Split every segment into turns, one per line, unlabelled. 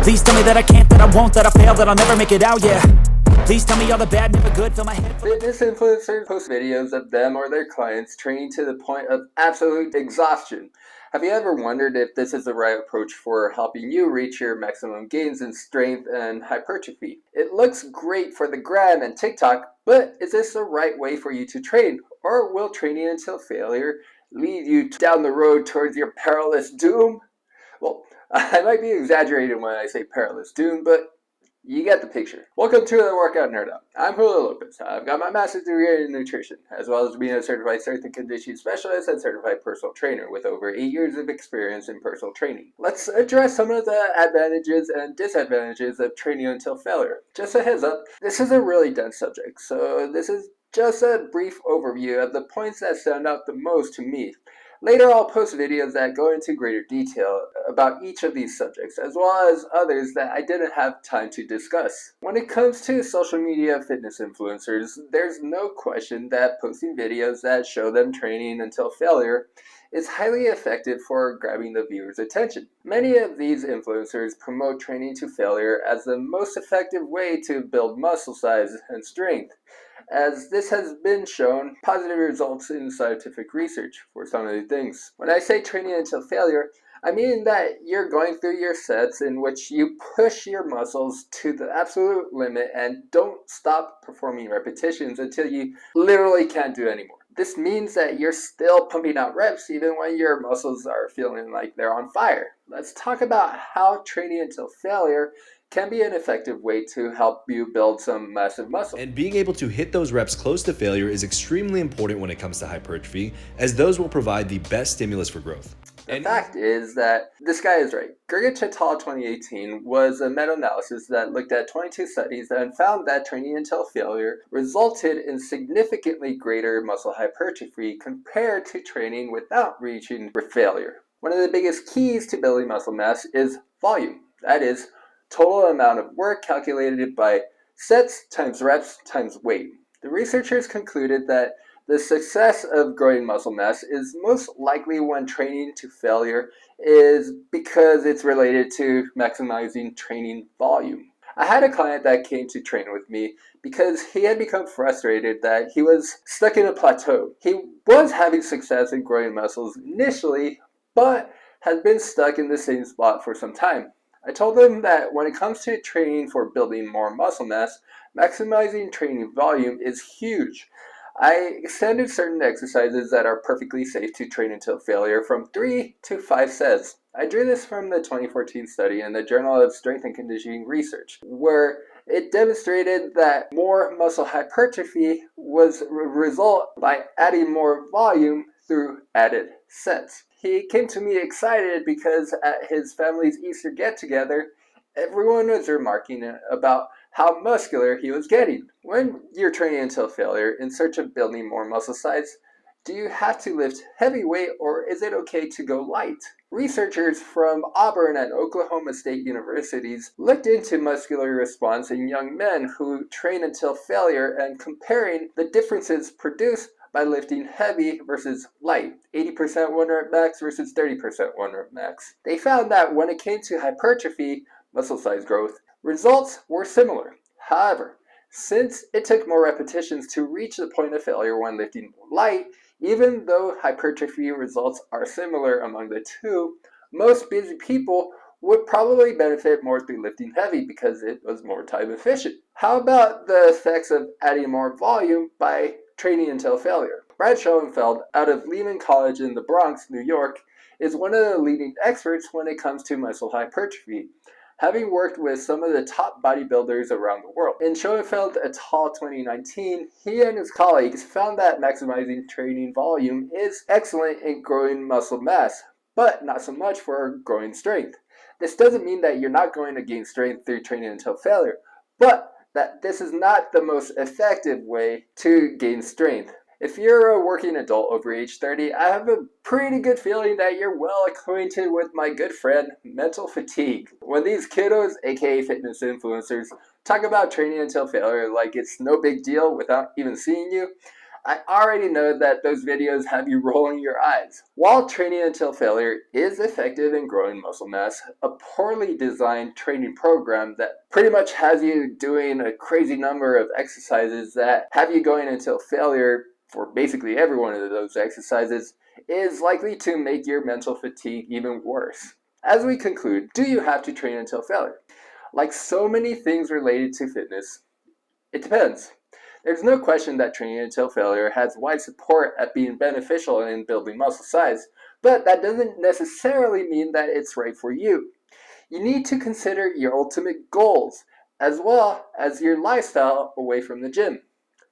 Please tell me that I can't, that I won't, that I fail, that I'll never make it out, yeah. Please tell me all the bad, never good, fill my head.
Fitness influencers post videos of them or their clients training to the point of absolute exhaustion. Have you ever wondered if this is the right approach for helping you reach your maximum gains in strength and hypertrophy? It looks great for the gram and TikTok, but is this the right way for you to train? Or will training until failure lead you down the road towards your perilous doom? Well, I might be exaggerating when I say perilous doom, but you get the picture. Welcome to the Workout Nerd Up. I'm Julio Lopez. I've got my master's degree in nutrition, as well as being a certified strength and conditioning specialist and certified personal trainer with over 8 years of experience in personal training. Let's address some of the advantages and disadvantages of training until failure. Just a heads up, this is a really dense subject, so this is just a brief overview of the points that stand out the most to me. Later, I'll post videos that go into greater detail about each of these subjects, as well as others that I didn't have time to discuss. When it comes to social media fitness influencers, there's no question that posting videos that show them training until failure is highly effective for grabbing the viewer's attention. Many of these influencers promote training to failure as the most effective way to build muscle size and strength, as this has been shown positive results in scientific research for some of these things. When I say training until failure, I mean that you're going through your sets in which you push your muscles to the absolute limit and don't stop performing repetitions until you literally can't do anymore. This means that you're still pumping out reps even when your muscles are feeling like they're on fire. Let's talk about how training until failure can be an effective way to help you build some massive muscle.
And being able to hit those reps close to failure is extremely important when it comes to hypertrophy, as those will provide the best stimulus for growth.
The fact is that this guy is right. Gergich et al. 2018 was a meta-analysis that looked at 22 studies and found that training until failure resulted in significantly greater muscle hypertrophy compared to training without reaching for failure. One of the biggest keys to building muscle mass is volume. That is, total amount of work calculated by sets times reps times weight. The researchers concluded that the success of growing muscle mass is most likely when training to failure is because it's related to maximizing training volume. I had a client that came to train with me because he had become frustrated that he was stuck in a plateau. He was having success in growing muscles initially, but had been stuck in the same spot for some time. I told them that when it comes to training for building more muscle mass, maximizing training volume is huge. I extended certain exercises that are perfectly safe to train until failure from 3 to 5 sets. I drew this from the 2014 study in the Journal of Strength and Conditioning Research, where it demonstrated that more muscle hypertrophy was a result by adding more volume through added sets. He came to me excited because at his family's Easter get-together, everyone was remarking about how muscular he was getting. When you're training until failure in search of building more muscle size, do you have to lift heavy weight or is it okay to go light? Researchers from Auburn and Oklahoma State Universities looked into muscular response in young men who train until failure and comparing the differences produced by lifting heavy versus light, 80% one rep max versus 30% one rep max. They found that when it came to hypertrophy, muscle size growth, results were similar. However, since it took more repetitions to reach the point of failure when lifting light, even though hypertrophy results are similar among the two, most busy people would probably benefit more through lifting heavy because it was more time efficient. How about the effects of adding more volume by training until failure? Brad Schoenfeld, out of Lehman College in the Bronx, New York, is one of the leading experts when it comes to muscle hypertrophy, having worked with some of the top bodybuilders around the world. In Schoenfeld et al. 2019, he and his colleagues found that maximizing training volume is excellent in growing muscle mass, but not so much for growing strength. This doesn't mean that you're not going to gain strength through training until failure, but that this is not the most effective way to gain strength. If you're a working adult over age 30, I have a pretty good feeling that you're well acquainted with my good friend, mental fatigue. When these kiddos, aka fitness influencers, talk about training until failure like it's no big deal without even seeing you, I already know that those videos have you rolling your eyes. While training until failure is effective in growing muscle mass, a poorly designed training program that pretty much has you doing a crazy number of exercises that have you going until failure for basically every one of those exercises is likely to make your mental fatigue even worse. As we conclude, do you have to train until failure? Like so many things related to fitness, it depends. There's no question that training until failure has wide support at being beneficial in building muscle size, but that doesn't necessarily mean that it's right for you. You need to consider your ultimate goals, as well as your lifestyle away from the gym.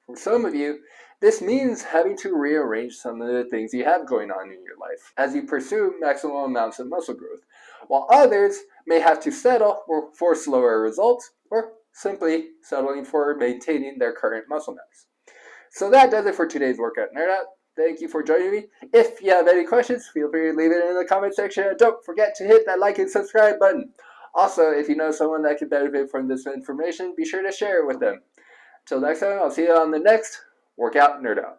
For some of you, this means having to rearrange some of the things you have going on in your life as you pursue maximum amounts of muscle growth, while others may have to settle for slower results or simply settling for maintaining their current muscle mass. So that does it for today's Workout Nerd Out. Thank you for joining me. If you have any questions, feel free to leave it in the comment section. And don't forget to hit that like and subscribe button. Also, if you know someone that could benefit from this information, be sure to share it with them. Until next time, I'll see you on the next Workout Nerd Out.